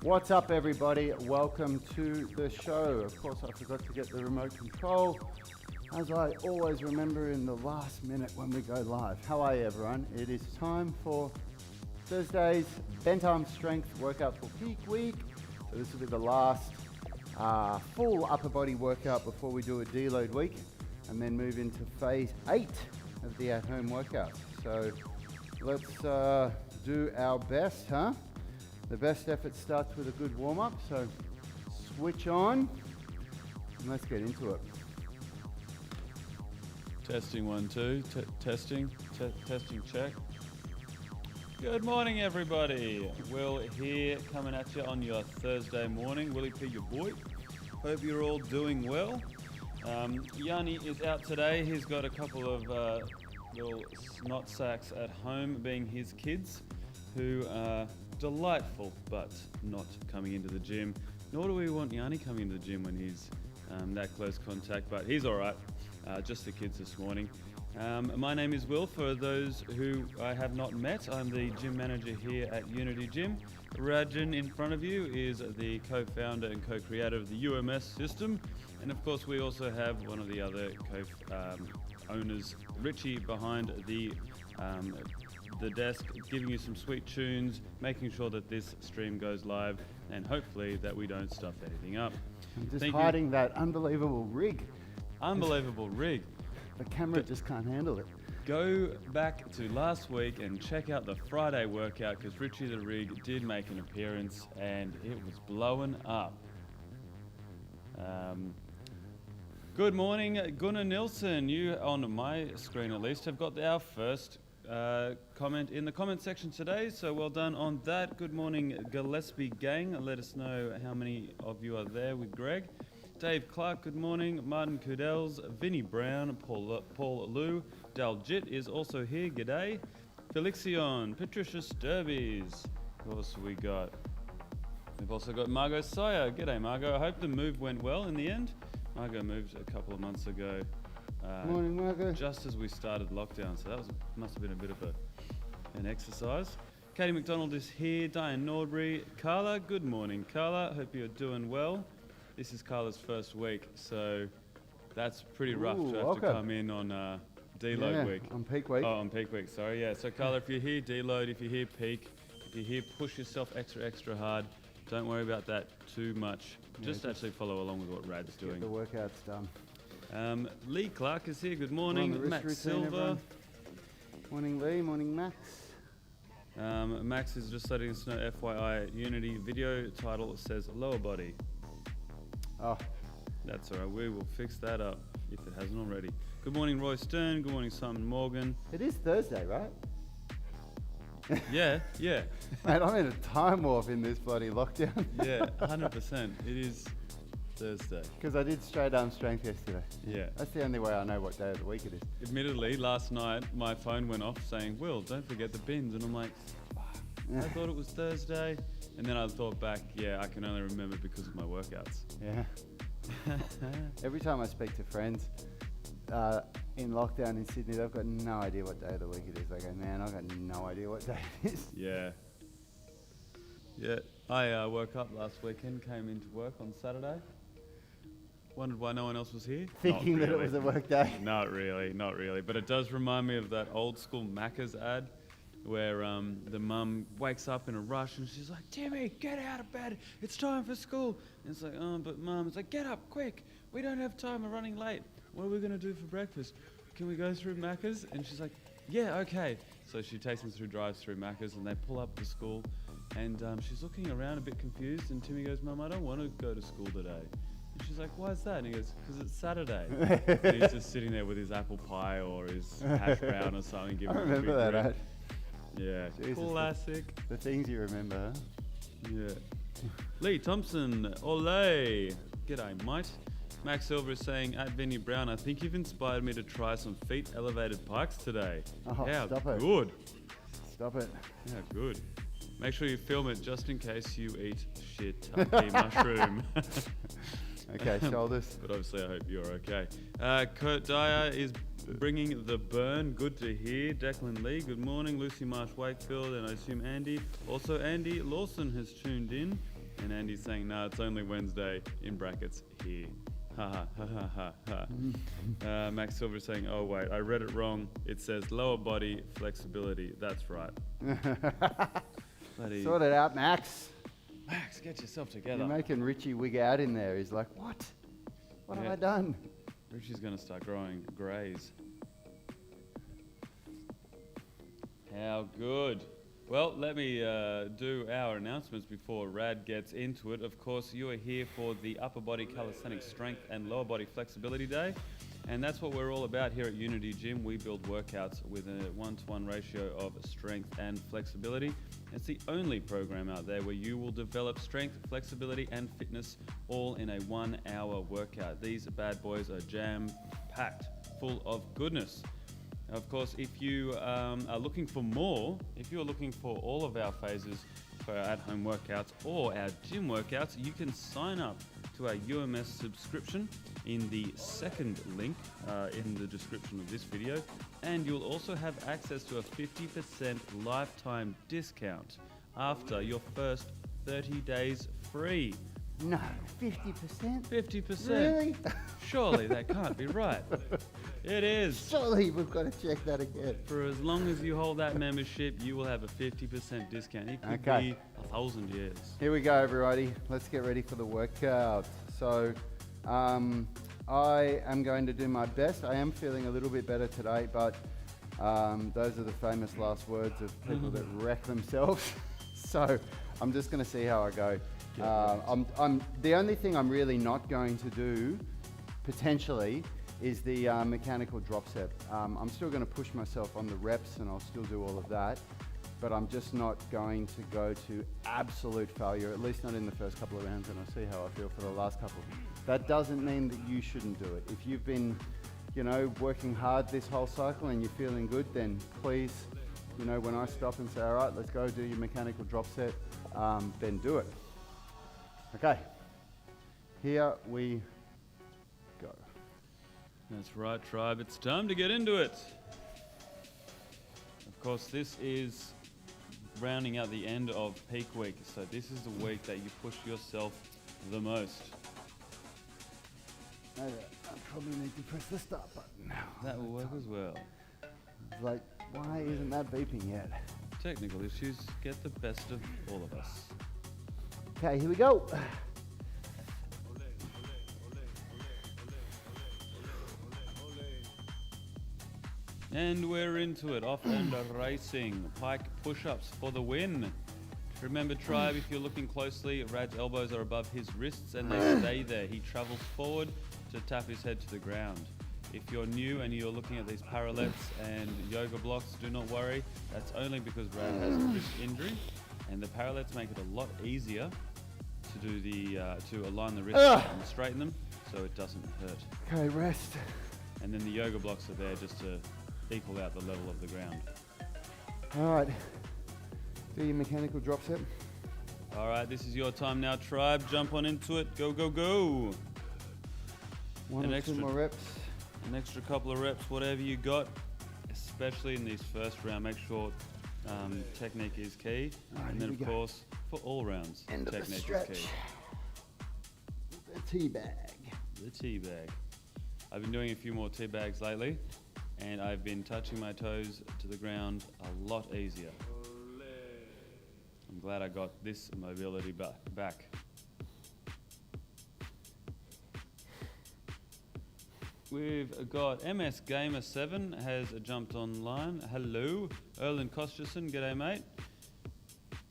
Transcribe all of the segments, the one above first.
What's up, everybody? Welcome to the show. Of course, I forgot to get the remote control, as I always remember in the last minute when we go live. How are you, everyone? It is time for Thursday's bent arm strength workout for peak week. So this will be the last full upper body workout before we do a deload week, and then move into phase 8 of the at-home workout. So let's do our best, huh? The best effort starts with a good warm-up, so switch on and let's get into it. Testing 1 2, testing check. Good morning, everybody. Will here, coming at you on your Thursday morning. Willie P, your boy. Hope you're all doing well. Yanni is out today. He's got a couple of little snot sacks at home, being his kids, who are delightful, but not coming into the gym. Nor do we want Yanni coming into the gym when he's that close contact, but he's all right. Just the kids this morning. My name is Will. For those who I have not met, I'm the gym manager here at Unity Gym. Rajan in front of you is the co-founder and co-creator of the UMS system. And of course, we also have one of the other co-owners, Richie, behind the desk, giving you some sweet tunes, making sure that this stream goes live, and hopefully that we don't stuff anything up. I'm just hiding that unbelievable rig. Unbelievable rig. The camera just can't handle it. Go back to last week and check out the Friday workout, because Richie the Rig did make an appearance and it was blowing up. Good morning, Gunnar Nilsson. You, on my screen at least, have got our first comment in the comment section today. So well done on that. Good morning, Gillespie gang. Let us know how many of you are there with Greg. Dave Clark, good morning. Martin Kudels, Vinnie Brown, Paul Liu. Daljit is also here. G'day. Felixion, Patricia Sturbies. Of course, we've also got Margot Sire. G'day, Margot. I hope the move went well in the end. Margot moved a couple of months ago. Morning, Margot. Just as we started lockdown, so that must have been a bit of an exercise. Katie McDonald is here. Diane Nordbury. Carla, good morning, Carla. Hope you're doing well. This is Carla's first week, so that's pretty rough to have to come in on deload week. On peak week. Oh, on peak week, sorry. Yeah, so Carla, if you're here deload, if you're here peak, if you're here push yourself extra hard, don't worry about that too much. Just actually follow along with what Rad's doing. Get the workouts done. Lee Clark is here. Good morning. Max Silver. Everyone. Morning, Lee. Morning, Max. Max is just letting us know, FYI, Unity video title says lower body. Oh. That's all right. We will fix that up if it hasn't already. Good morning, Roy Stern. Good morning, Simon Morgan. It is Thursday, right? Yeah. Mate, I'm in a time warp in this bloody lockdown. Yeah, 100%. It is Thursday. Because I did straight arm strength yesterday. Yeah. That's the only way I know what day of the week it is. Admittedly, last night my phone went off saying, Will, don't forget the bins. And I'm like, I thought it was Thursday. And then I thought back, I can only remember because of my workouts. Yeah. Every time I speak to friends in lockdown in Sydney, they've got no idea what day of the week it is. They go, man, I've got no idea what day it is. Yeah. I woke up last weekend, came into work on Saturday. Wondered why no one else was here. Thinking that it was a work day. Not really. But it does remind me of that old school Macca's ad where the mum wakes up in a rush and she's like, Timmy, get out of bed. It's time for school. And it's like, oh, but Mum, it's like, get up quick. We don't have time. We're running late. What are we going to do for breakfast? Can we go through Macca's? And she's like, yeah, okay. So she takes them drives through Macca's and they pull up to school. And she's looking around a bit confused. And Timmy goes, Mum, I don't want to go to school today. And she's like, why is that? And he goes, because it's Saturday. And he's just sitting there with his apple pie or his hash brown or something. I remember that ad. Yeah, Jesus, classic. The things you remember, huh? Yeah. Lee Thompson, ole. G'day, mate. Max Silver is saying, at Vinnie Brown, I think you've inspired me to try some feet elevated pikes today. Oh, how stop it. good. Stop it. How good. Make sure you film it just in case you eat shit turkey mushroom. Okay, shoulders. But obviously I hope you're okay. Kurt Dyer is bringing the burn. Good to hear. Declan Lee, good morning. Lucy Marsh Wakefield, and I assume Andy. Also, Andy Lawson has tuned in. And Andy's saying, no, it's only Wednesday, in brackets, here. Ha ha ha ha ha. Max Silver is saying, oh wait, I read it wrong. It says lower body flexibility. That's right. Sort it out, Max. Max, get yourself together. You're making Richie wig out in there. He's like, what? What have I done? Richie's going to start growing greys. How good. Well, let me do our announcements before Rad gets into it. Of course, you are here for the Upper Body Calisthenics Strength and Lower Body Flexibility Day. And that's what we're all about here at Unity Gym. We build workouts with a 1-to-1 ratio of strength and flexibility. It's the only program out there where you will develop strength, flexibility, and fitness all in a 1-hour workout. These bad boys are jam-packed, full of goodness. Of course, if you are looking for more, if you're looking for all of our phases for our at-home workouts or our gym workouts, you can sign up to our UMS subscription in the second link in the description of this video, and you'll also have access to a 50% lifetime discount after your first 30 days free. No, 50%? 50%. Really? Surely that can't be right. It is. Surely we've got to check that again. For as long as you hold that membership, you will have a 50% discount. It could be 1,000 years. Here we go, everybody. Let's get ready for the workout. So, I am going to do my best. I am feeling a little bit better today, but those are the famous last words of people that wreck themselves. So, I'm just going to see how I go. I'm the only thing I'm really not going to do, potentially, is the mechanical drop set. I'm still going to push myself on the reps and I'll still do all of that, but I'm just not going to go to absolute failure, at least not in the first couple of rounds, and I'll see how I feel for the last couple. That doesn't mean that you shouldn't do it. If you've been, you know, working hard this whole cycle and you're feeling good, then please, you know, when I stop and say, all right, let's go do your mechanical drop set, then do it. Okay, here we go. That's right, tribe. It's time to get into it. Of course, this is rounding out the end of peak week, so this is the week that you push yourself the most. I probably need to press the start button now. That will work as well. It's like, why isn't that beeping yet? Technical issues get the best of all of us. Okay, here we go. And we're into it, off and racing. Pike push-ups for the win. Remember, tribe, if you're looking closely, Rad's elbows are above his wrists and they stay there. He travels forward to tap his head to the ground. If you're new and you're looking at these parallettes and yoga blocks, do not worry. That's only because Rad has a wrist injury, and the parallettes make it a lot easier to do the to align the wrists and straighten them, so it doesn't hurt. Okay, rest. And then the yoga blocks are there just to equal out the level of the ground. All right, do your mechanical drop set. All right, this is your time now, tribe. Jump on into it. Go, go, go. One or two more reps. An extra couple of reps, whatever you got, especially in these first round. Make sure technique is key. Right, and then, of course, for all rounds, End technique of the stretch. is key. The tea bag. The tea bag. I've been doing a few more tea bags lately, and I've been touching my toes to the ground a lot easier. I'm glad I got this mobility back. We've got MS Gamer 7 has jumped online. Hello. Erlen Kosterson, g'day mate.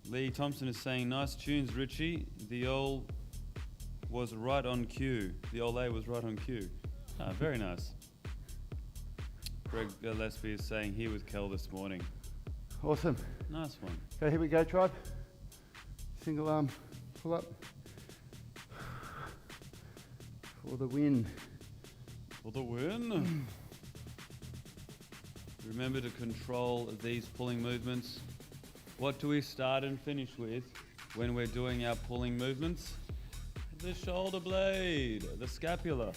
Lee Thompson is saying, nice tunes, Richie. The old was right on cue. The old A was right on cue. Very nice. Greg Gillespie is saying, here with Kel this morning. Awesome. Nice one. Okay, here we go, tribe. Single arm pull up. For the win. For the win. Remember to control these pulling movements. What do we start and finish with when we're doing our pulling movements? The shoulder blade, the scapula.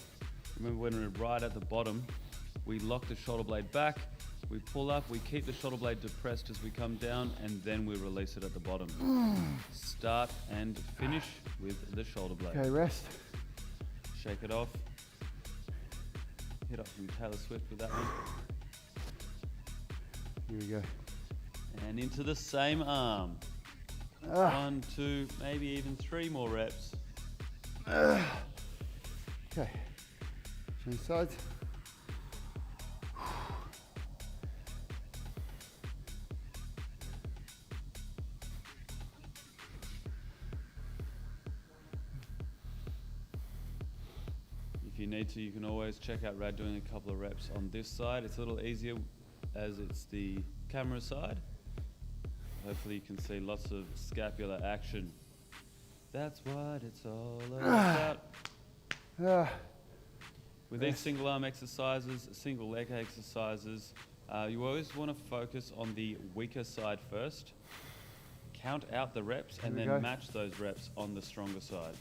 Remember when we're right at the bottom, we lock the shoulder blade back, we pull up, we keep the shoulder blade depressed as we come down, and then we release it at the bottom. Start and finish with the shoulder blade. Okay, rest. Shake it off. Hit up from Taylor Swift with that one. Here we go. And into the same arm. 1, 2, maybe even 3 more reps. Okay. Change sides. If you need to, you can always check out Rad doing a couple of reps on this side. It's a little easier as it's the camera side. Hopefully you can see lots of scapular action. That's what it's all about. With these single arm exercises, single leg exercises, you always want to focus on the weaker side first. Count out the reps and then match those reps on the stronger side.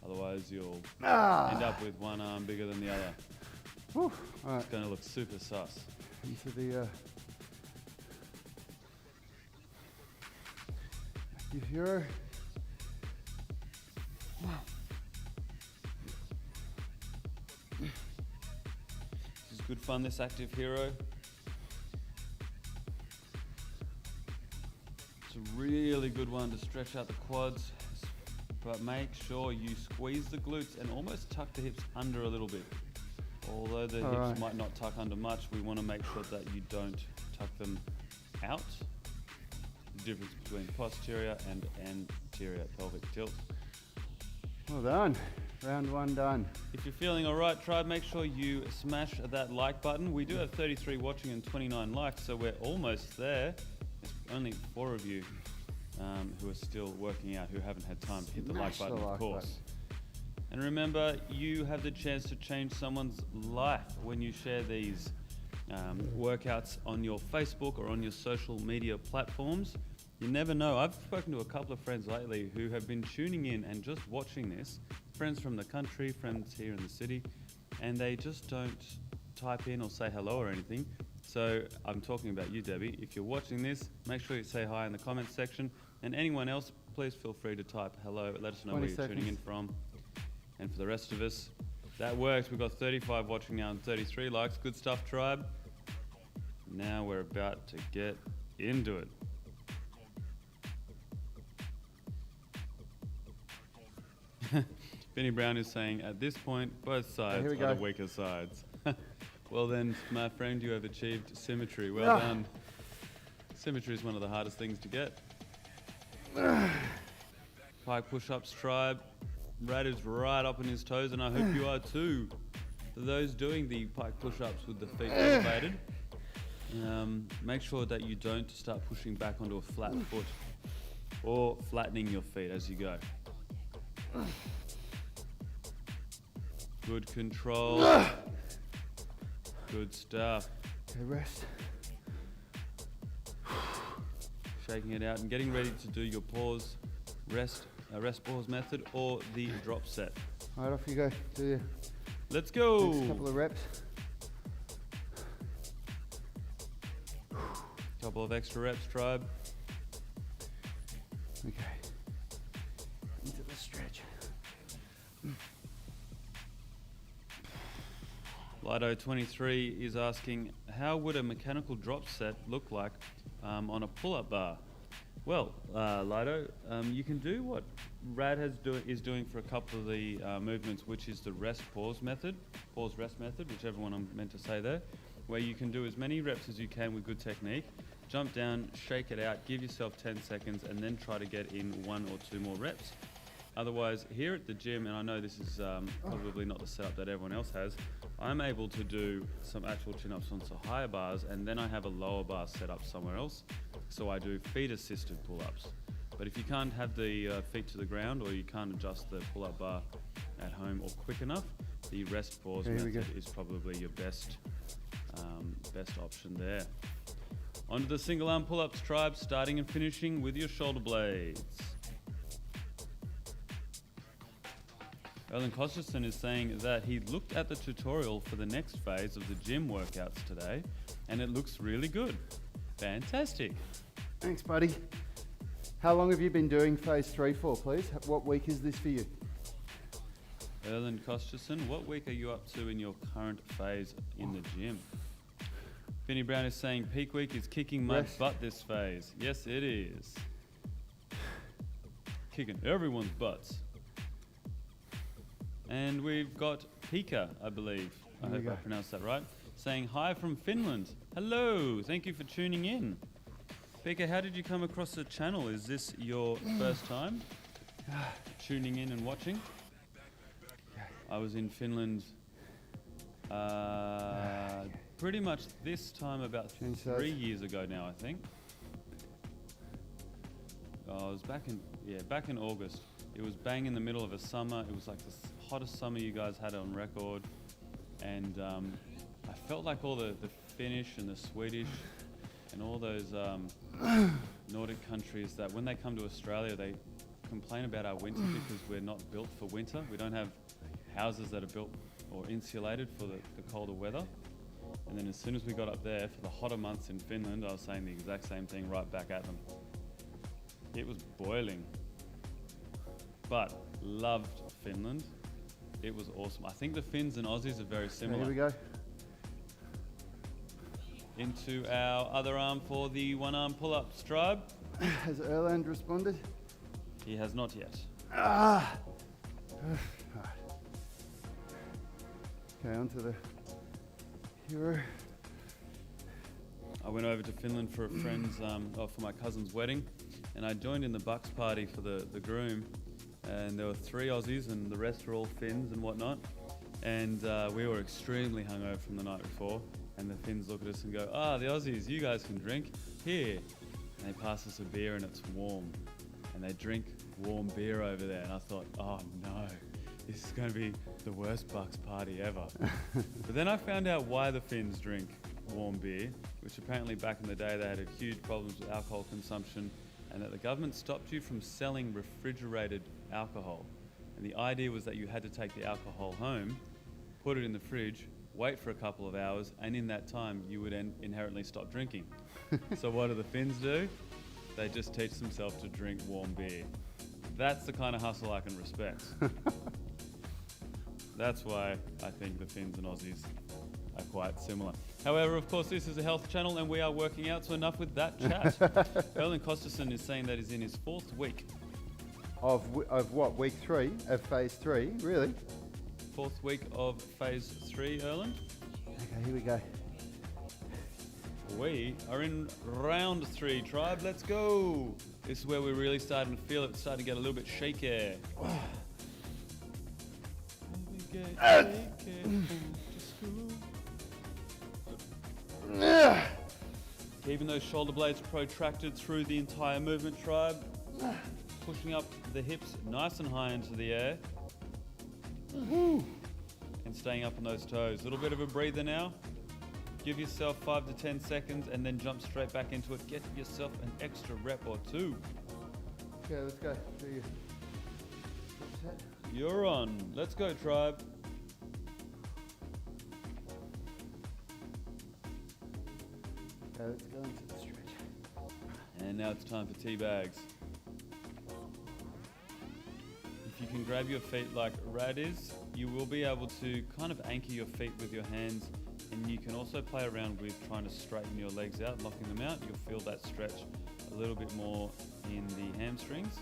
Otherwise you'll end up with one arm bigger than the other. Whew. All right. It's going to look super sus. Into the active hero. This is good fun, this active hero. It's a really good one to stretch out the quads, but make sure you squeeze the glutes and almost tuck the hips under a little bit. Although the hips might not tuck under much, we want to make sure that you don't tuck them out. The difference between posterior and anterior pelvic tilt. Well done. Round one done. If you're feeling all right, tribe, make sure you smash that like button. We do have 33 watching and 29 likes, so we're almost there. There's only 4 of you who are still working out, who haven't had time to hit the like button, of course. And remember, you have the chance to change someone's life when you share these workouts on your Facebook or on your social media platforms. You never know. I've spoken to a couple of friends lately who have been tuning in and just watching this. Friends from the country, friends here in the city, and they just don't type in or say hello or anything. So I'm talking about you, Debbie. If you're watching this, make sure you say hi in the comments section. And anyone else, please feel free to type hello. Let us know where you're tuning in from. And for the rest of us, that works. We've got 35 watching now and 33 likes. Good stuff, tribe. Now we're about to get into it. Benny Brown is saying, at this point, both sides are the weaker sides. Well then, my friend, you have achieved symmetry. Well done. Symmetry is one of the hardest things to get. Pike push-ups, tribe. Brad is right up on his toes, and I hope you are too. For those doing the pike push-ups with the feet elevated, make sure that you don't start pushing back onto a flat foot or flattening your feet as you go. Good control. Good stuff. Okay, rest. Shaking it out and getting ready to do your pause, rest pause method or the drop set. All right, off you go. Do your Let's go. next couple of reps. Couple of extra reps, tribe. Okay. Into the stretch. Lido23 is asking, how would a mechanical drop set look like on a pull-up bar? Well, Lido, you can do what Rad is doing for a couple of the movements, which is the rest-pause method, pause-rest method, whichever one I'm meant to say there, where you can do as many reps as you can with good technique, jump down, shake it out, give yourself 10 seconds, and then try to get in 1 or 2 more reps. Otherwise, here at the gym, and I know this is probably not the setup that everyone else has, I'm able to do some actual chin-ups on some higher bars, and then I have a lower bar set up somewhere else. So I do feet-assisted pull-ups. But if you can't have the feet to the ground, or you can't adjust the pull-up bar at home or quick enough, the rest pause method is probably your best option there. Onto the single arm pull-ups, tribe, starting and finishing with your shoulder blades. Erlen Kosterson is saying that he looked at the tutorial for the next phase of the gym workouts today, and it looks really good. Fantastic. Thanks, buddy. How long have you been doing phase 3 for, please? What week is this for you? Erlen Kosterson, what week are you up to in your current phase in the gym? Vinny Brown is saying peak week is kicking my butt this phase. Yes, it is. Kicking everyone's butts. And we've got Pika, I believe. I hope I pronounced that right. Saying hi from Finland. Hello, thank you for tuning in. Pika, how did you come across the channel? Is this your first time tuning in and watching? I was in Finland pretty much this time about 3 years ago now, I think. I was back in August. It was bang in the middle of a summer. It was like the hottest summer you guys had on record. And I felt like all the Finnish and the Swedish and all those Nordic countries that when they come to Australia, they complain about our winter because we're not built for winter. We don't have houses that are built or insulated for the colder weather. And then as soon as we got up there for the hotter months in Finland, I was saying the exact same thing right back at them. It was boiling. But loved Finland. It was awesome. I think the Finns and Aussies are very similar. Here we go. Into our other arm for the one arm pull-ups, tribe. Has Erland responded? He has not yet. Okay, on to the hero. I went over to Finland for a friend's, for my cousin's wedding, and I joined in the bucks party for the groom. and there were 3 Aussies, and the rest were all Finns and whatnot. And we were extremely hungover from the night before. And the Finns look at us and go, the Aussies, you guys can drink. Here. And they pass us a beer and it's warm. And they drink warm beer over there. And I thought, oh no, this is going to be the worst Bucks party ever. But then I found out why the Finns drink warm beer, which apparently back in the day they had huge problems with alcohol consumption, and that the government stopped you from selling refrigerated alcohol. And the idea was that you had to take the alcohol home, put it in the fridge, wait for a couple of hours, and in that time you would inherently stop drinking. So what do the Finns do? They just teach themselves to drink warm beer. That's the kind of hustle I can respect. That's why I think the Finns and Aussies are quite similar. However, of course, this is a health channel and we are working out, so enough with that chat. Erlen Kosterson is saying that he's in his 4th week. Of what, week 3 of phase 3, really? 4th week of phase 3, Erlen. Okay, here we go. We are in round 3, tribe. Let's go. This is where we're really starting to feel it. It's starting to get a little bit shaky. Keeping those shoulder blades protracted through the entire movement, tribe. Pushing up the hips nice and high into the air. And staying up on those toes. A little bit of a breather now. Give yourself 5 to 10 seconds and then jump straight back into it. Get yourself an extra rep or 2. Okay, let's go. Do you? Set. You're on. Let's go, tribe. Okay, let's go into the stretch. And now it's time for tea bags. If you can grab your feet like Rad is, you will be able to kind of anchor your feet with your hands, and you can also play around with trying to straighten your legs out, locking them out. You'll feel that stretch a little bit more in the hamstrings.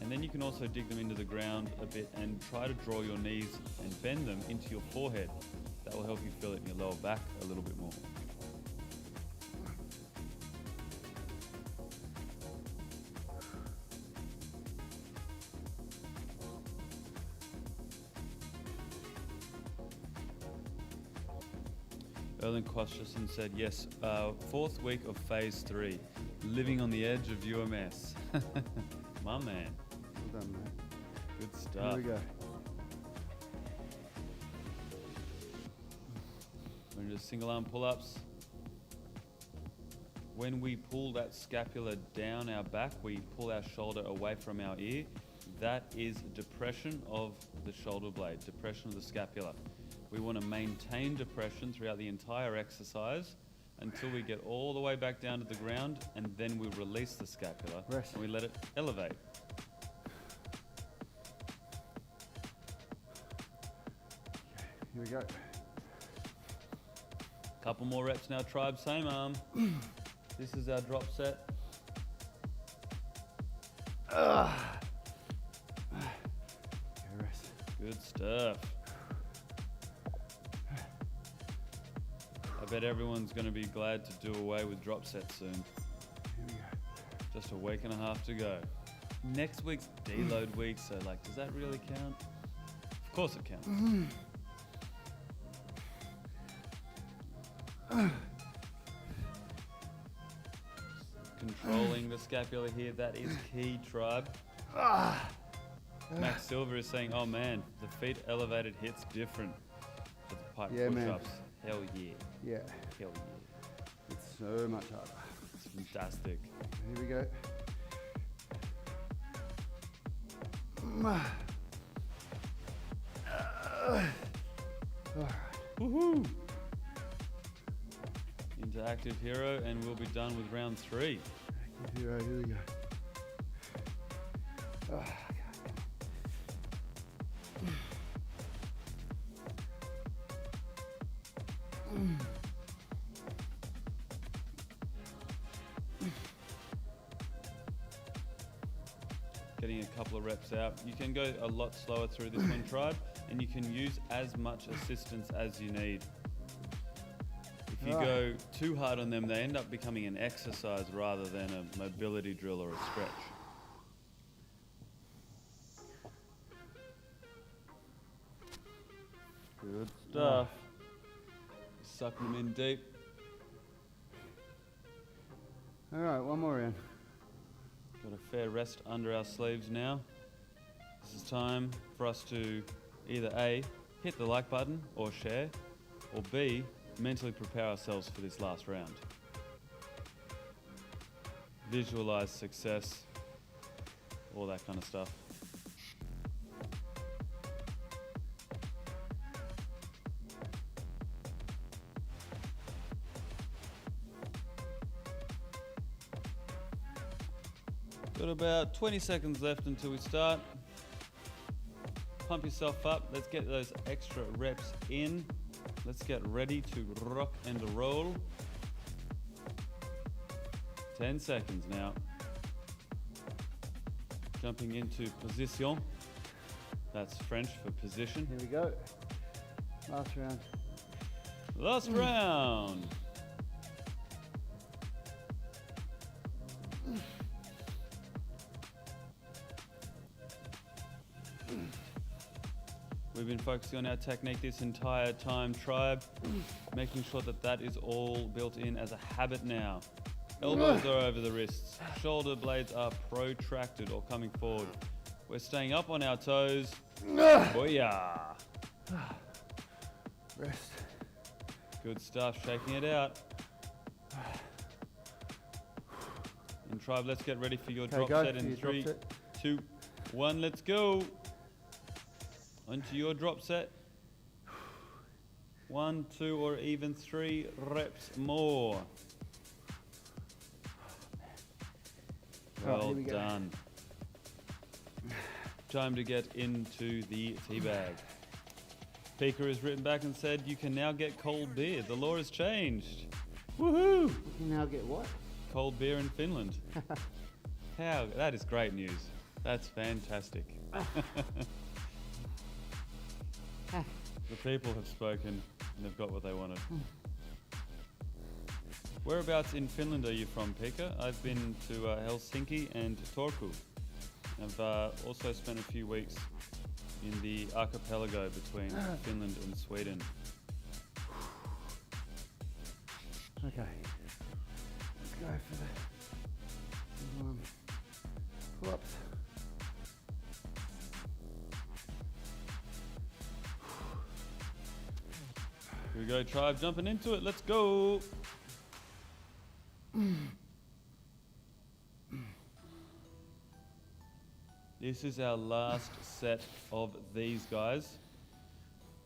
And then you can also dig them into the ground a bit and try to draw your knees and bend them into your forehead. That will help you feel it in your lower back a little bit more. Erlen Kosterson said, yes, 4th week of phase 3, living on the edge of UMS. My man. Well done, mate. Good stuff. Here we go. We're going to do single arm pull-ups. When we pull that scapula down our back, we pull our shoulder away from our ear. That is depression of the shoulder blade, depression of the scapula. We want to maintain depression throughout the entire exercise until we get all the way back down to the ground, and then we release the scapula and we let it elevate. Here we go. Couple more reps now, tribe, same arm. This is our drop set. Okay, rest. Good stuff. I bet everyone's going to be glad to do away with drop sets soon. Here we go. Just a week and a half to go. Next week's deload week, so like, does that really count? Of course it counts. Controlling the scapula here, that is key, tribe. Max Silver is saying, oh man, the feet elevated hits different for the pipe push-ups. Hell yeah. Yeah. Hell yeah. It's so much harder. It's fantastic. Here we go. Woohoo! Into Active Hero, and we'll be done with round 3. Active Hero, here we go. Getting a couple of reps out. You can go a lot slower through this one, tribe, and you can use as much assistance as you need. If you go too hard on them, they end up becoming an exercise rather than a mobility drill or a stretch. Good stuff. Sucking them in deep. All right, one more in. Got a fair rest under our sleeves now. This is time for us to either A, hit the like button or share, or B, mentally prepare ourselves for this last round. Visualize success, all that kind of stuff. Got about 20 seconds left until we start. Pump yourself up. Let's get those extra reps in. Let's get ready to rock and roll. 10 seconds now. Jumping into position. That's French for position. Here we go. Last round. Last round. We've been focusing on our technique this entire time, tribe, making sure that that is all built in as a habit now. Elbows are over the wrists, shoulder blades are protracted or coming forward. We're staying up on our toes. Booyah! Rest. Good stuff, shaking it out. And tribe, let's get ready for your drop set in 3, 2, 1, let's go. Onto your drop set. 1, 2, or even 3 reps more. Well done. Time to get into the tea bag. Pika has written back and said, you can now get cold beer. The law has changed. Woohoo! You can now get what? Cold beer in Finland. That is great news. That's fantastic. The people have spoken and they've got what they wanted. Whereabouts in Finland are you from, Pika? I've been to Helsinki and Turku. I've also spent a few weeks in the archipelago between Finland and Sweden. Okay. Let's go for the pull-ups. Here we go, tribe, jumping into it. Let's go. This is our last set of these, guys.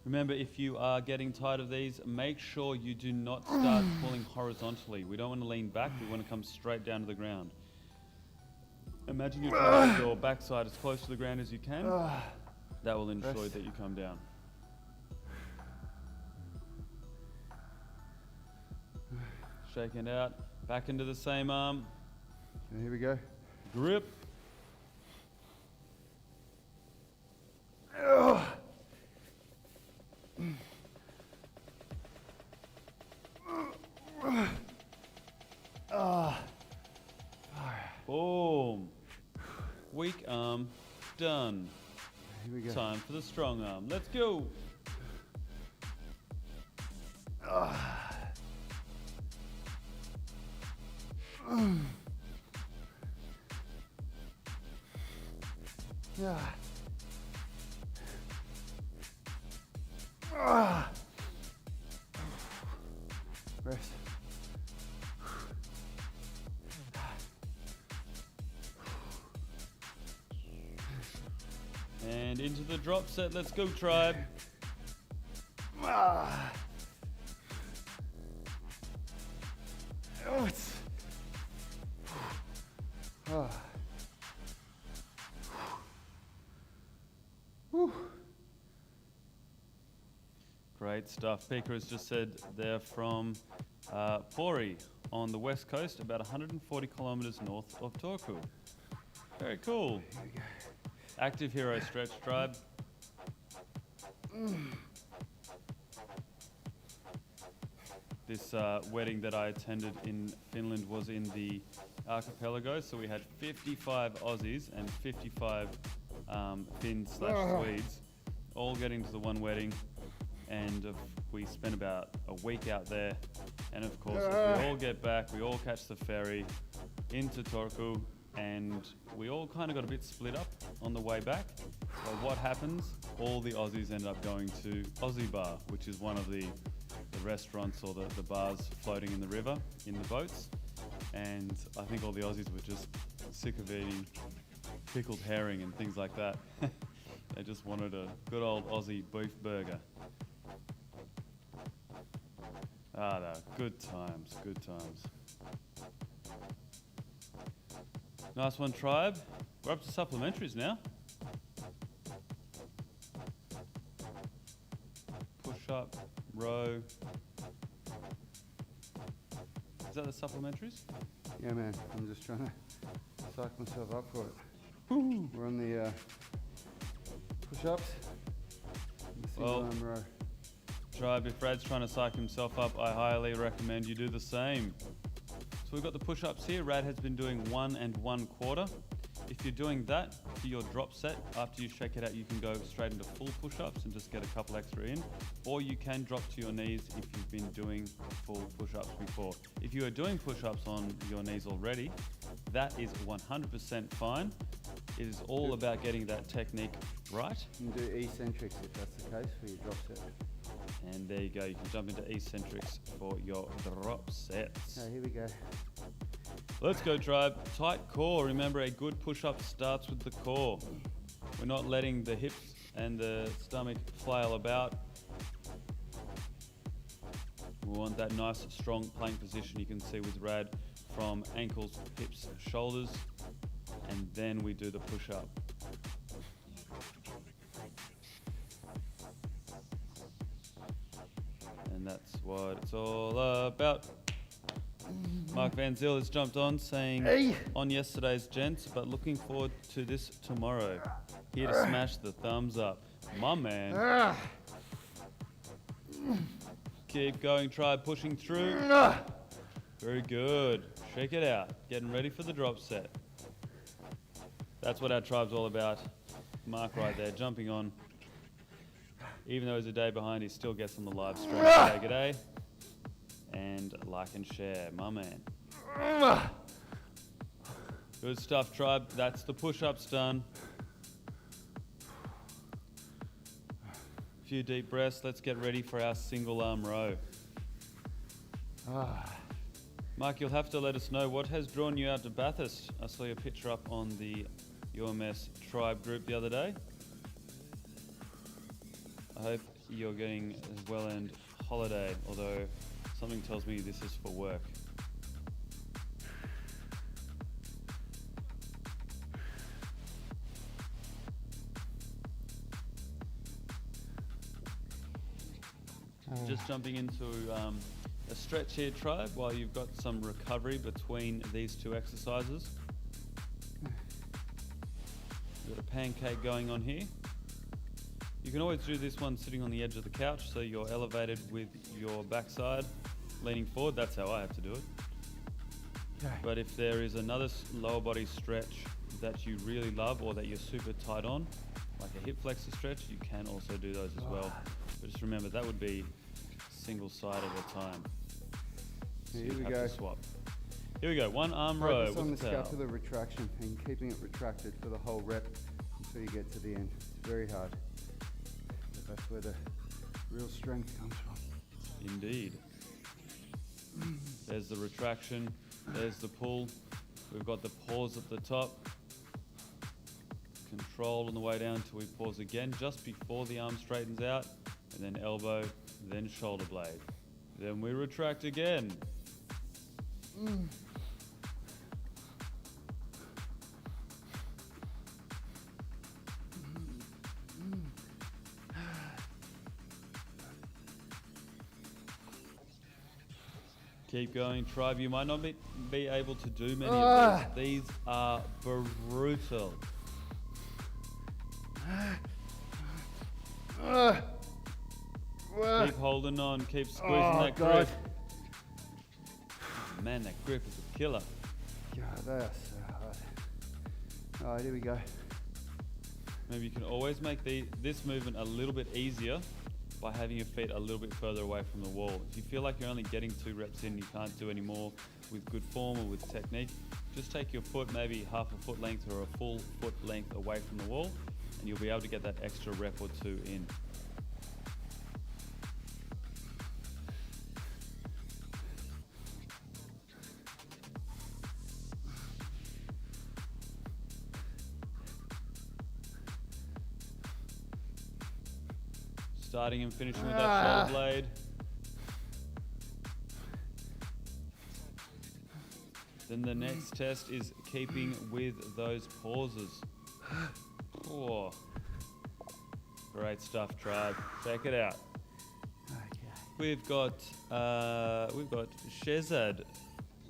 Remember, if you are getting tired of these, make sure you do not start pulling horizontally. We don't want to lean back, we want to come straight down to the ground. Imagine you're trying to get your backside as close to the ground as you can. That will ensure that you come down. Shaking it out, back into the same arm. Okay, here we go. Grip. Boom. Weak arm, done. Here we go. Time for the strong arm. Let's go. Yeah. Rest. And into the drop set. Let's go, tribe. Oh, it's... Great stuff. Pika has just said they're from Pori on the west coast, about 140 kilometers north of Turku. Very cool. Active hero stretch, tribe. This wedding that I attended in Finland was in the archipelago, so we had 55 Aussies and 55 Finns/Swedes all getting to the one wedding. and we spent about a week out there. And of course, we all get back, we all catch the ferry into Turku, and we all kind of got a bit split up on the way back. So what happens? All the Aussies end up going to Aussie Bar, which is one of the restaurants or the bars floating in the river in the boats. And I think all the Aussies were just sick of eating pickled herring and things like that. They just wanted a good old Aussie beef burger. Ah, no, good times, good times. Nice one, tribe. We're up to supplementaries now. Push up, row. Is that the supplementaries? Yeah, man. I'm just trying to psych myself up for it. We're on the push-ups. The single arm row. Tribe, if Brad's trying to psych himself up, I highly recommend you do the same. So we've got the push-ups here. Rad has been doing 1 1/4. If you're doing that for your drop set, after you shake it out, you can go straight into full push-ups and just get a couple extra in. Or you can drop to your knees if you've been doing full push-ups before. If you are doing push-ups on your knees already, that is 100% fine. It is all about getting that technique right. You can do eccentrics if that's the case for your drop set. And there you go, you can jump into eccentrics for your drop sets. Okay, here we go. Let's go, tribe. Tight core. Remember, a good push-up starts with the core. We're not letting the hips and the stomach flail about. We want that nice, strong plank position you can see with Rad from ankles, hips, shoulders, and then we do the push-up. And that's what it's all about. Mark Van Zyl has jumped on saying, Hey. On yesterday's gents, but looking forward to this tomorrow. Here to smash the thumbs up. My man. Keep going, try pushing through. Very good. Shake it out. Getting ready for the drop set. That's what our tribe's all about. Mark right there, jumping on. Even though he's a day behind, he still gets on the live stream. G'day. And like and share, my man. Good stuff, tribe. That's the push-ups done. A few deep breaths. Let's get ready for our single arm row. Mark, you'll have to let us know what has drawn you out to Bathurst. I saw your picture up on the UMS tribe group the other day. I hope you're getting a well-earned holiday, although something tells me this is for work. Just jumping into a stretch here, tribe, while you've got some recovery between these two exercises. We've got a pancake going on here. You can always do this one sitting on the edge of the couch, so you're elevated with your backside leaning forward. That's how I have to do it. Okay. But if there is another lower body stretch that you really love or that you're super tight on, like a hip flexor stretch, you can also do those as well. But just remember, that would be single side at a time. So here we go. Swap. Here we go. One arm row. Focus on the scapular retraction and keeping it retracted for the whole rep until you get to the end. It's very hard. But that's where the real strength comes from. Indeed. There's the retraction. There's the pull. We've got the pause at the top. Control on the way down until we pause again, just before the arm straightens out. And then elbow, then shoulder blade. Then we retract again. Keep going, tribe. You might not be able to do many of these. These are brutal. Keep holding on, keep squeezing that grip. Man, that grip is a killer. God, they are so hard. All right, here we go. Maybe you can always make this movement a little bit easier by having your feet a little bit further away from the wall. If you feel like you're only getting 2 reps in, you can't do any more with good form or with technique, just take your foot maybe half a foot length or a full foot length away from the wall, and you'll be able to get that extra rep or 2 in. Starting and finishing with that shoulder blade. Then the next test is keeping with those pauses. Oh, great stuff, tribe. Check it out. Okay. We've got Shezad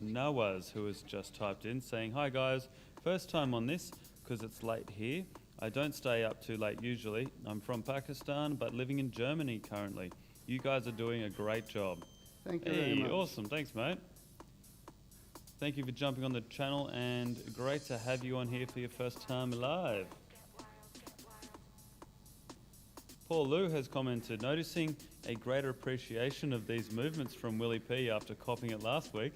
Nawaz, who has just typed in saying, "Hi guys, first time on this because it's late here. I don't stay up too late usually. I'm from Pakistan but living in Germany currently. You guys are doing a great job." Thank you very much. Awesome. Thanks, mate. Thank you for jumping on the channel, and great to have you on here for your first time live. Paul Lou has commented, "Noticing a greater appreciation of these movements from Willie P after copying it last week."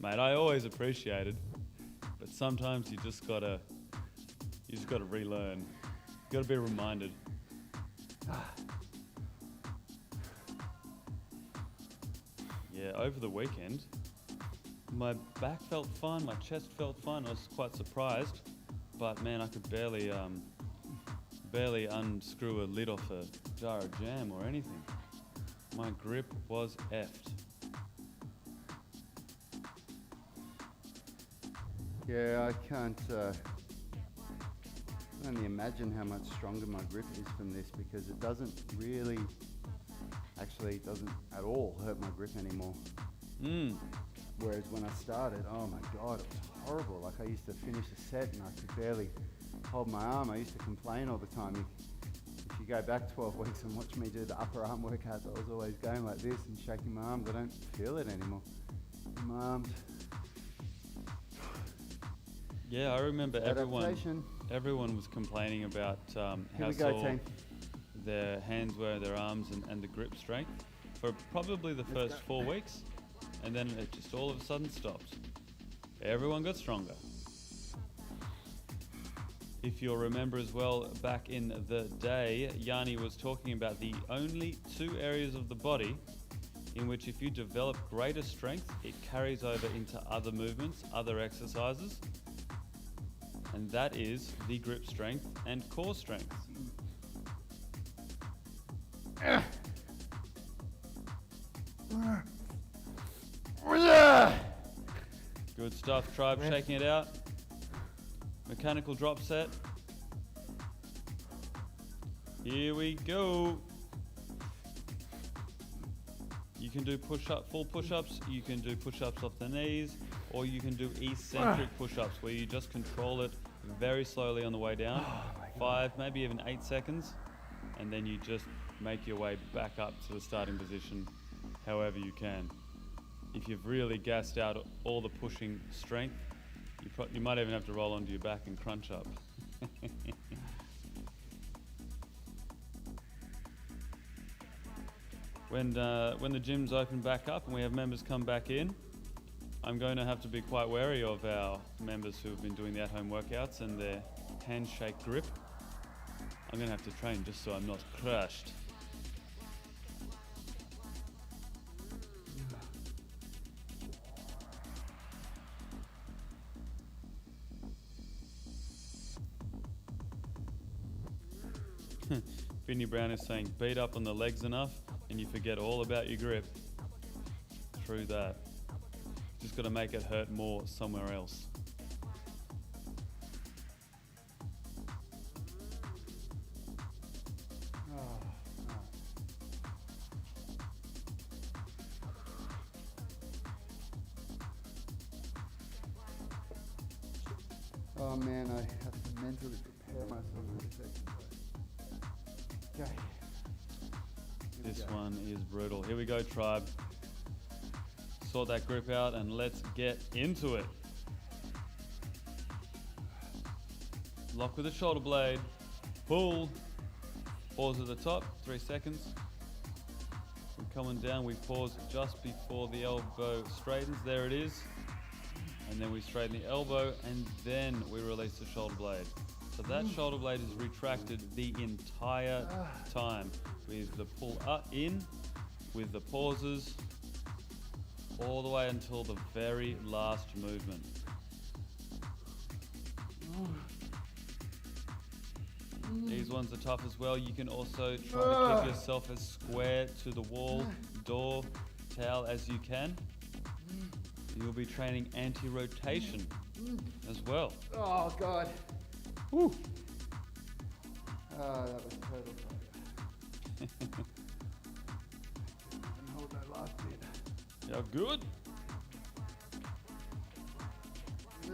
Mate, I always appreciate it, but sometimes you just gotta relearn. You gotta be reminded. Yeah, over the weekend, my back felt fine, my chest felt fine. I was quite surprised, but man, I could barely unscrew a lid off a jar of jam or anything. My grip was effed. Yeah, I can't only imagine how much stronger my grip is from this, because it doesn't really, actually it doesn't at all hurt my grip anymore. Whereas when I started, oh my God, it was horrible. Like I used to finish a set and I could barely hold my arm. I used to complain all the time. If you go back 12 weeks and watch me do the upper arm workouts, I was always going like this and shaking my arms. I don't feel it anymore. My arms. Yeah, I remember Adaptation. everyone was complaining about how sore their hands were, their arms, and the grip strength for probably the first 4 weeks, and then it just all of a sudden stopped. Everyone got stronger. If you'll remember as well, back in the day, Yanni was talking about the only 2 areas of the body in which if you develop greater strength, it carries over into other movements, other exercises, and that is the grip strength and core strength. Good stuff, tribe, shaking it out. Mechanical drop set. Here we go. You can do full push-ups, you can do push-ups off the knees, or you can do eccentric push-ups where you just control it very slowly on the way down, 5, maybe even 8 seconds, and then you just make your way back up to the starting position however you can. If you've really gassed out all the pushing strength, you might even have to roll onto your back and crunch up. When the gyms open back up and we have members come back in, I'm going to have to be quite wary of our members who have been doing the at-home workouts and their handshake grip. I'm going to have to train just so I'm not crushed. Vinny Brown is saying, beat up on the legs enough and you forget all about your grip. True that. Just got to make it hurt more somewhere else. Oh man, I have to mentally prepare myself for this exercise. Okay. This one is brutal. Here we go, tribe. Sort that grip out and let's get into it. Lock with the shoulder blade. Pull. Pause at the top, 3 seconds. We're coming down, we pause just before the elbow straightens, there it is. And then we straighten the elbow, and then we release the shoulder blade. So that shoulder blade is retracted the entire time, with the pull up in, with the pauses, all the way until the very last movement. These ones are tough as well. You can also try to keep yourself as square to the wall, door, towel as you can. You'll be training anti-rotation as well. Oh, God. Woo. Oh, that was total failure. And hold that last bit. Yeah, good.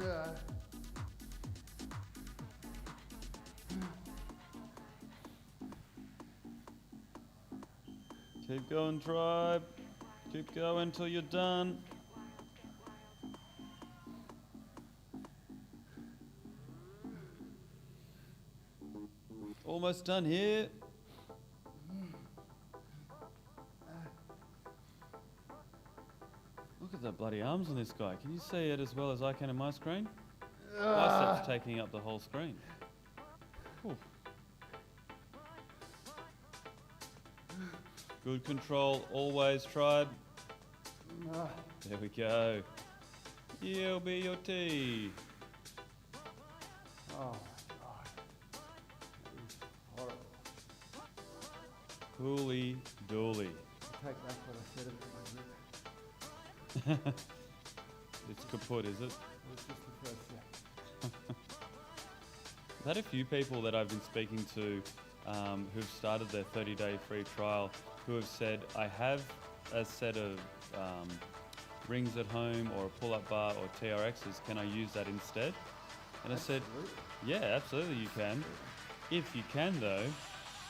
Yeah. Keep going, tribe. Keep going till you're done. Almost done here. Look at the bloody arms on this guy. Can you see it as well as I can in my screen? Biceps taking up the whole screen. Ooh. Good control, always, tribe. There we go. You'll be your tea. Oh, my God. That is horrible. Cooly dooly. Take back what I said about my grip. It's kaput, is it? It was just the first step. I've had a few people that I've been speaking to who've started their 30-day free trial who have said, I have a set of rings at home or a pull-up bar or TRXs, can I use that instead? And I said, yeah, absolutely you can. If you can though,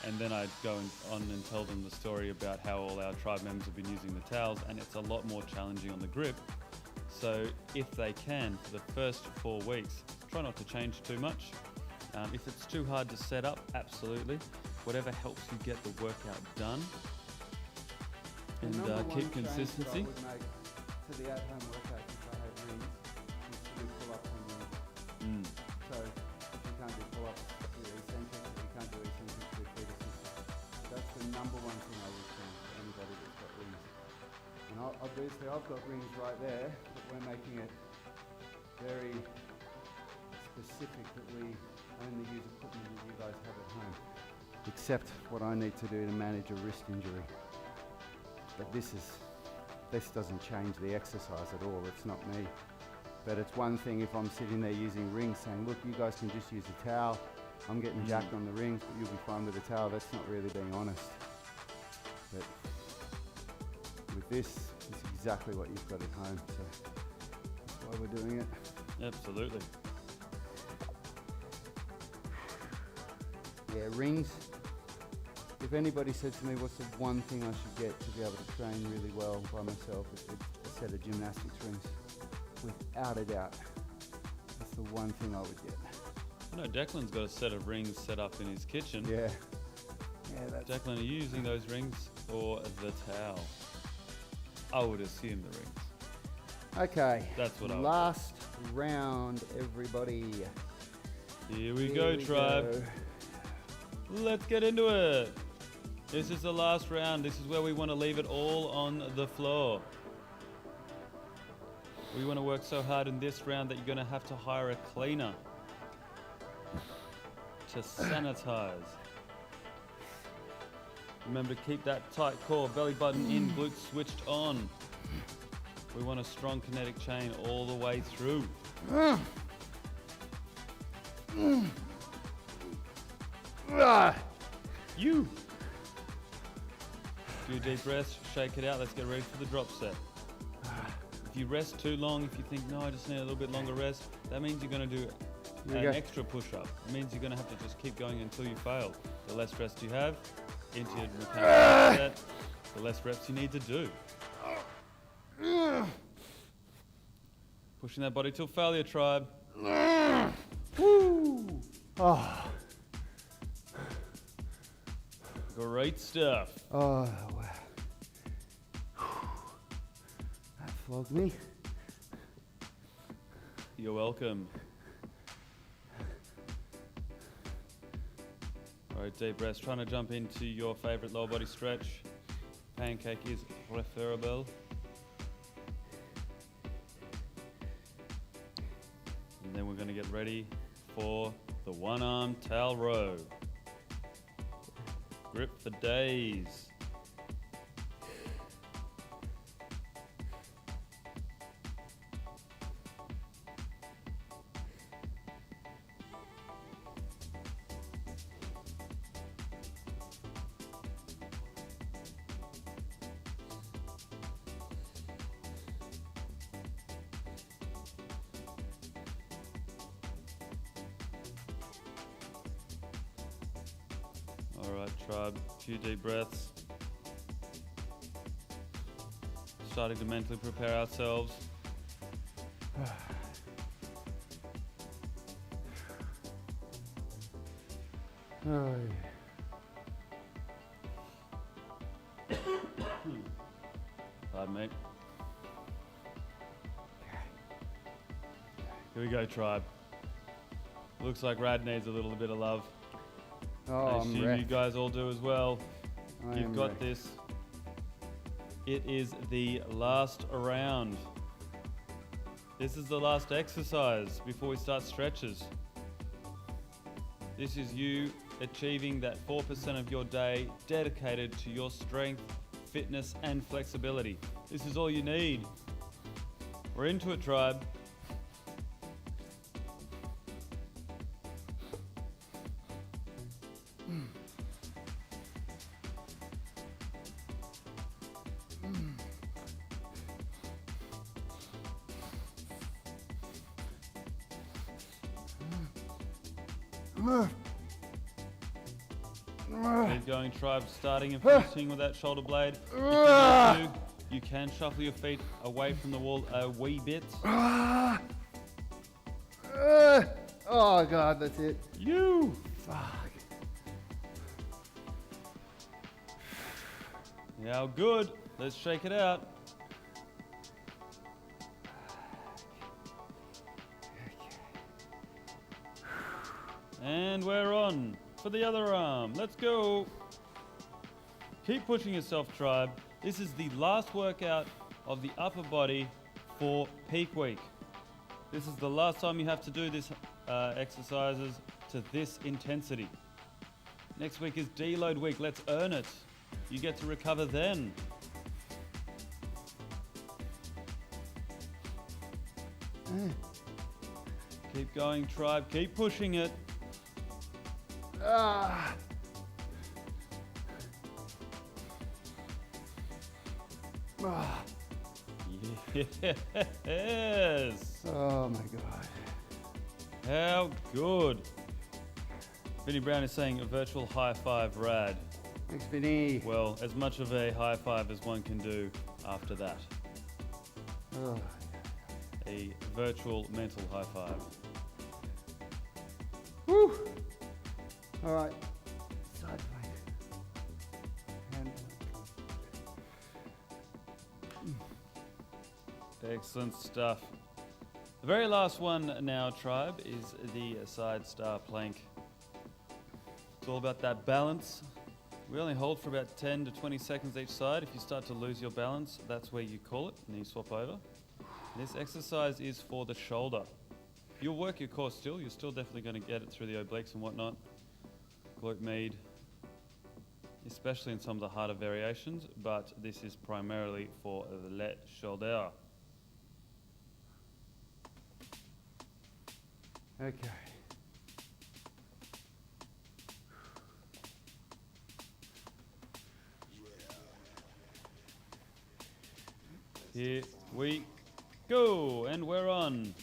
and then I'd go on and tell them the story about how all our tribe members have been using the towels, and it's a lot more challenging on the grip. So if they can, for the first 4 weeks, try not to change too much. If it's too hard to set up, absolutely. Whatever helps you get the workout done. And keep consistency. I would make to the at-home workouts if I had rings is to do pull-ups and rings. So if you can't do pull-ups, do eccentrics. If you can't do eccentrics, do feet assistance. That's the number one thing I would say to anybody that's got rings. And obviously I've got rings right there, but we're making it very specific that we only use equipment that you guys have at home. Except what I need to do to manage a wrist injury. But this doesn't change the exercise at all, it's not me. But it's one thing if I'm sitting there using rings saying, look, you guys can just use a towel, I'm getting jacked on the rings, but you'll be fine with a towel. That's not really being honest. But with this, it's exactly what you've got at home, so that's why we're doing it. Absolutely. Yeah, rings. If anybody said to me, what's the one thing I should get to be able to train really well by myself, it's a set of gymnastics rings. Without a doubt. That's the one thing I would get. I know Declan's got a set of rings set up in his kitchen. Yeah. Yeah, that's... Declan, are you using those rings or the towel? I would assume the rings. Okay. That's what I would. Last round, everybody. Here we go, tribe. Let's get into it. This is the last round. This is where we want to leave it all on the floor. We want to work so hard in this round that you're going to have to hire a cleaner to sanitize. Remember to keep that tight core, belly button in, glutes switched on. We want a strong kinetic chain all the way through. You! Do a deep rest, shake it out, let's get ready for the drop set. If you rest too long, if you think, no, I just need a little bit longer rest, that means you're going to do an extra push-up. It means you're going to have to just keep going until you fail. The less rest you have into your mechanical set, the less reps you need to do. Pushing that body till failure, tribe. Woo! Oh. Great stuff. Oh, wow. That flogged me. You're welcome. All right, deep breaths. Trying to jump into your favorite lower body stretch. Pancake is preferable. And then we're going to get ready for the one-arm towel row. Grip for days. All right, tribe, a few deep breaths. Starting to mentally prepare ourselves. Oh, yeah. Pardon me. Here we go, tribe. Looks like Rad needs a little bit of love. Oh, I I'm assume wrecked. you guys all do as well. I You've am got wrecked. this. It is the last round. This is the last exercise before we start stretches. This is you achieving that 4% of your day dedicated to your strength, fitness, and flexibility. This is all you need. We're into it, tribe. Keep going, tribe, starting and finishing with that shoulder blade. If you need to, you can shuffle your feet away from the wall a wee bit. Oh, God, that's it. You! Fuck. Now good, let's shake it out. And we're on for the other arm. Let's go. Keep pushing yourself, tribe. This is the last workout of the upper body for peak week. This is the last time you have to do this exercises to this intensity. Next week is deload week. Let's earn it. You get to recover then. Keep going, tribe. Keep pushing it. Ah. Ah. Yes. Oh, my God. How good. Vinny Brown is saying a virtual high five, Rad. Thanks, Vinny. Well, as much of a high five as one can do after that. Oh. A virtual mental high five. Woo. All right. Side plank. Hand plank. Excellent stuff. The very last one now, tribe, is the side star plank. It's all about that balance. We only hold for about 10 to 20 seconds each side. If you start to lose your balance, that's where you call it, knee swap over. This exercise is for the shoulder. You'll work your core still. You're still definitely going to get it through the obliques and whatnot. Glute med, especially in some of the harder variations, but this is primarily for the shoulder. Okay. Here we go, and we're on.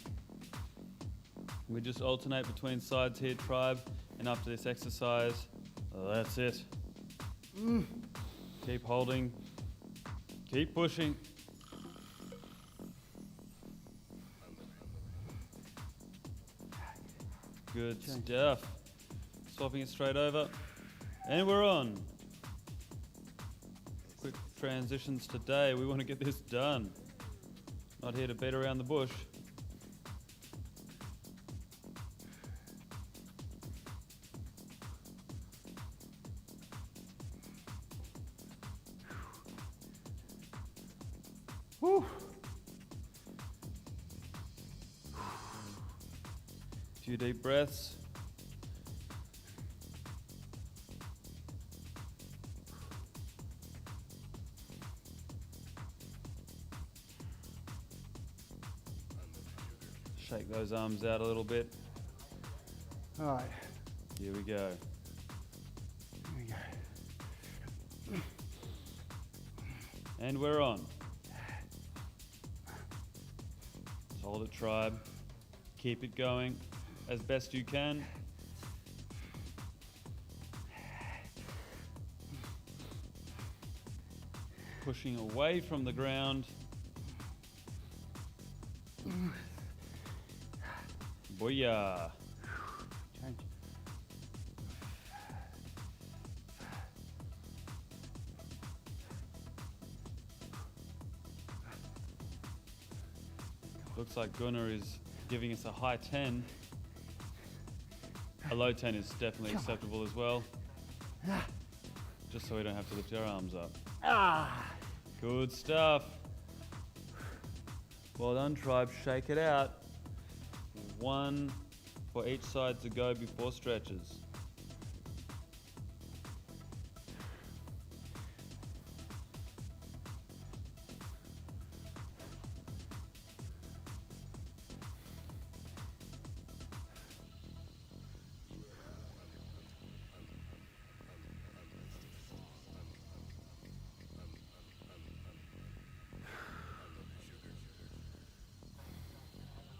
We just alternate between sides here, tribe, and after this exercise, that's it. Keep holding, keep pushing. Good stuff. Swapping it straight over, and we're on. transitions today. We want to get this done. Not here to beat around the bush. Whew. Few deep breaths. Shake those arms out a little bit. All right. Here we go. Here we go. And we're on. Hold it, tribe. Keep it going as best you can. Pushing away from the ground. Booyah. Change. Looks like Gunnar is giving us a high 10. A low 10 is definitely acceptable as well. Just so we don't have to lift our arms up. Good stuff. Well done, tribe. Shake it out. One for each side to go before stretches.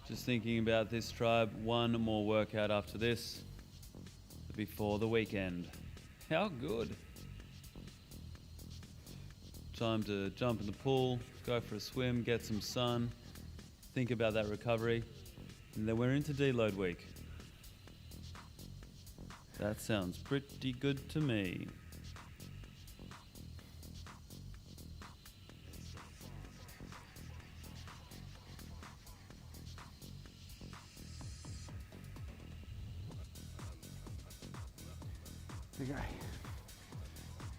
Just thinking about this, tribe. One more workout after this before the weekend. How good. Time to jump in the pool, go for a swim, get some sun, think about that recovery, and then we're into deload week. That sounds pretty good to me. Okay.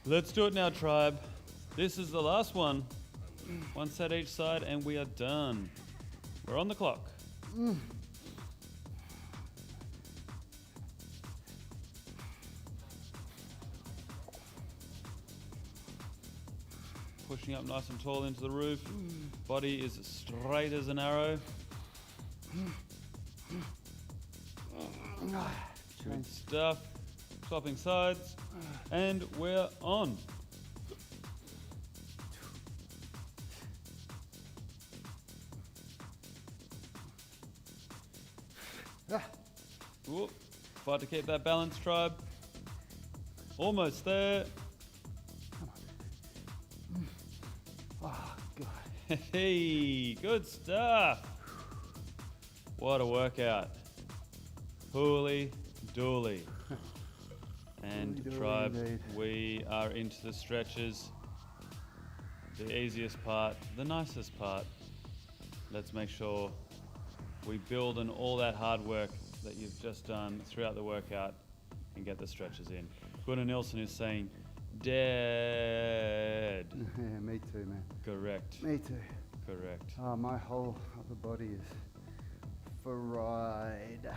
Let's do it now, tribe. This is the last one. One set each side and we are done. We're on the clock. Pushing up nice and tall into the roof. Body is straight as an arrow. Good stuff. Swapping sides. And we're on. Whoop. Fight to keep that balance, tribe. Almost there. Oh, God. Hey, good stuff. What a workout. Hooly dooly. And Hooly-dooly tribe, indeed. we are into the stretches. The easiest part, the nicest part. Let's make sure we build on all that hard work that you've just done throughout the workout and get the stretches in. Gunnar Nilsson is saying, dead. Yeah, me too, man. Correct. Me too. Correct. Oh, my whole upper body is fried.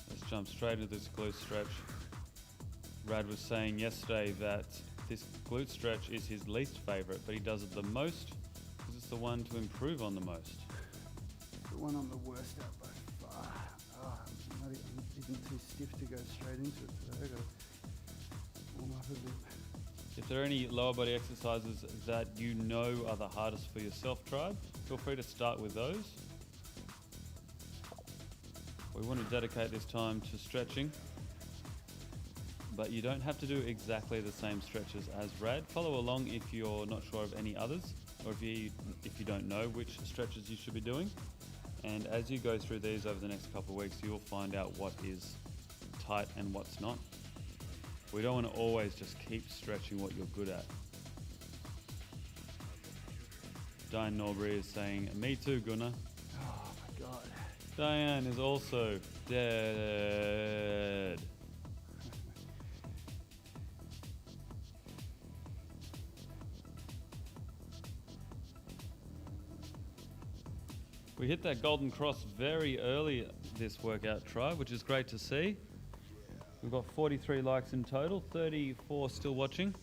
Let's jump straight into this glute stretch. Rad was saying yesterday that this glute stretch is his least favorite, but he does it the most because it's the one to improve on the most. The one I'm the worst at by far. Oh, I'm even too stiff to go straight into it, so I gotta warm up a bit. If there are any lower body exercises that you know are the hardest for yourself, tribe, feel free to start with those. We want to dedicate this time to stretching, but you don't have to do exactly the same stretches as Rad. Follow along if you're not sure of any others, or if you don't know which stretches you should be doing. And as you go through these over the next couple of weeks, you'll find out what is tight and what's not. We don't want to always just keep stretching what you're good at. Diane Norbury is saying, me too, Gunnar. Oh my God. Diane is also dead. We hit that golden cross very early this workout, Tribe, which is great to see. We've got 43 likes in total, 34 still watching.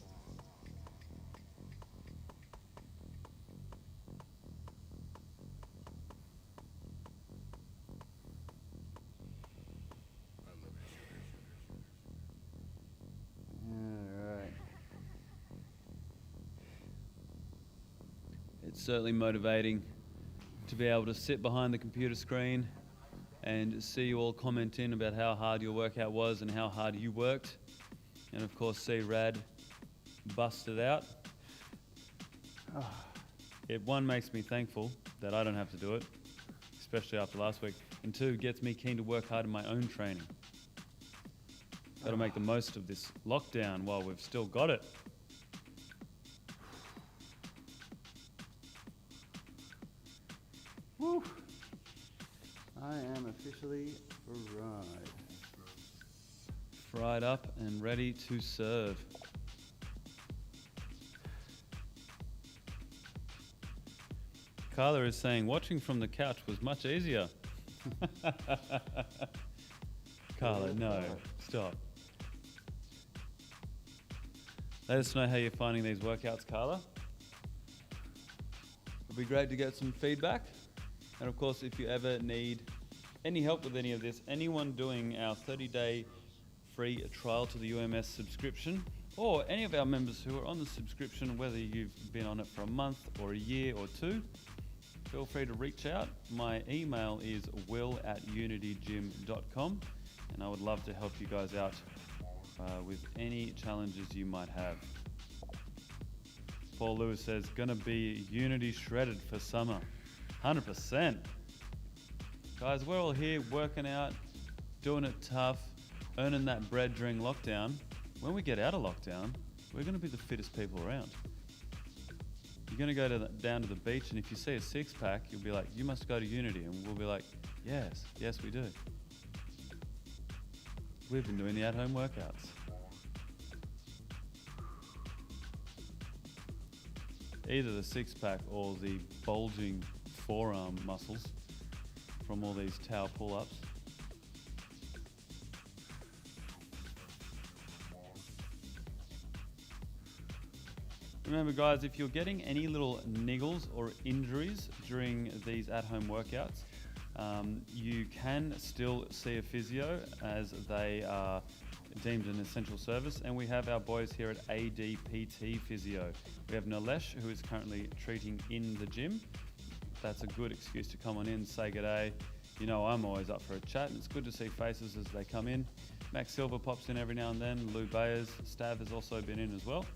It's certainly motivating to be able to sit behind the computer screen and see you all comment in about how hard your workout was and how hard you worked. And of course, see Rad bust it out. It, one, makes me thankful that I don't have to do it, especially after last week. And two, gets me keen to work hard in my own training. Got to make the most of this lockdown while we've still got it. Woo. I am officially fried. Fried up and ready to serve. Carla is saying, watching from the couch was much easier. Carla, no, stop. Let us know how you're finding these workouts, Carla. It'd be great to get some feedback. And of course, if you ever need any help with any of this, anyone doing our 30-day free trial to the UMS subscription, or any of our members who are on the subscription, whether you've been on it for a month or a year or two, feel free to reach out. My email is will@unitygym.com, and I would love to help you guys out with any challenges you might have. Paul Lewis says, gonna be Unity shredded for summer. 100%. Guys, we're all here working out, doing it tough, earning that bread during lockdown. When we get out of lockdown, we're going to be the fittest people around. You're going to go down to the beach, and if you see a six-pack, you'll be like, you must go to Unity. And we'll be like, yes, we do. We've been doing the at-home workouts. Either the six-pack or the bulging forearm muscles from all these tower pull-ups. Remember guys, if you're getting any little niggles or injuries during these at-home workouts, you can still see a physio, as they are deemed an essential service, and we have our boys here at ADPT Physio. We have Nilesh, who is currently treating in the gym. That's a good excuse to come on in, say g'day. You know I'm always up for a chat, and it's good to see faces as they come in. Max Silver pops in every now and then. Lou Bayers, Stav has also been in as well.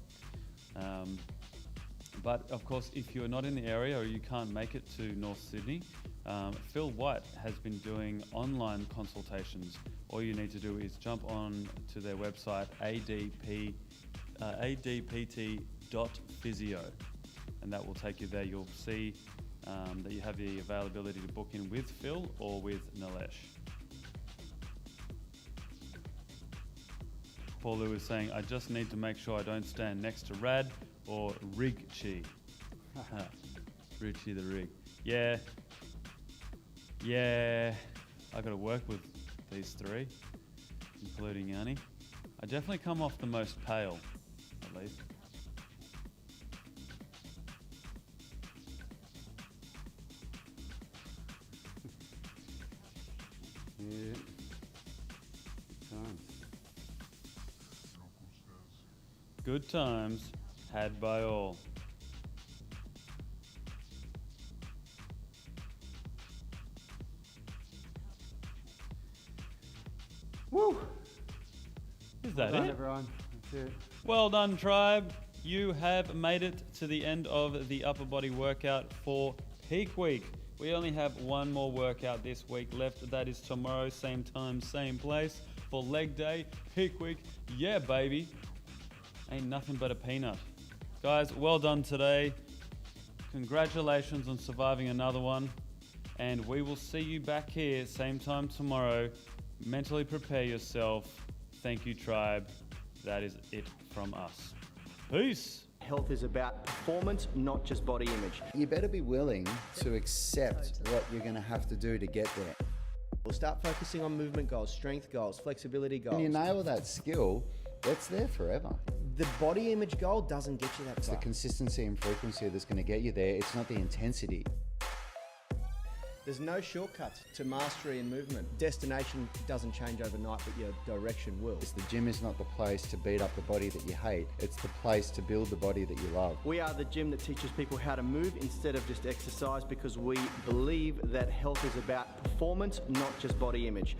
But of course, if you're not in the area or you can't make it to North Sydney, Phil White has been doing online consultations. All you need to do is jump on to their website, adpt.physio, and that will take you there. You'll see that you have the availability to book in with Phil or with Nilesh. Paul Lou is saying, I just need to make sure I don't stand next to Rad or Rig Chi. Richie the Rig. Yeah. I got to work with these three, including Yanni. I definitely come off the most pale, at least. Yeah. Times. Good times had by all. Woo! Is that Well done, it? everyone. That's it. Well done, tribe. You have made it to the end of the upper body workout for peak week. We only have one more workout this week left. That is tomorrow, same time, same place, for leg day, peak week. Yeah, baby. Ain't nothing but a peanut. Guys, well done today. Congratulations on surviving another one. And we will see you back here, same time tomorrow. Mentally prepare yourself. Thank you, tribe. That is it from us. Peace. Health is about performance, not just body image. You better be willing to accept what you're going to have to do to get there. We'll start focusing on movement goals, strength goals, flexibility goals. When you nail that skill, that's there forever. The body image goal doesn't get you that It's far. the consistency and frequency that's going to get you there. It's not the intensity. There's no shortcuts to mastery and movement. Destination doesn't change overnight, but your direction will. The gym is not the place to beat up the body that you hate. It's the place to build the body that you love. We are the gym that teaches people how to move instead of just exercise, because we believe that health is about performance, not just body image.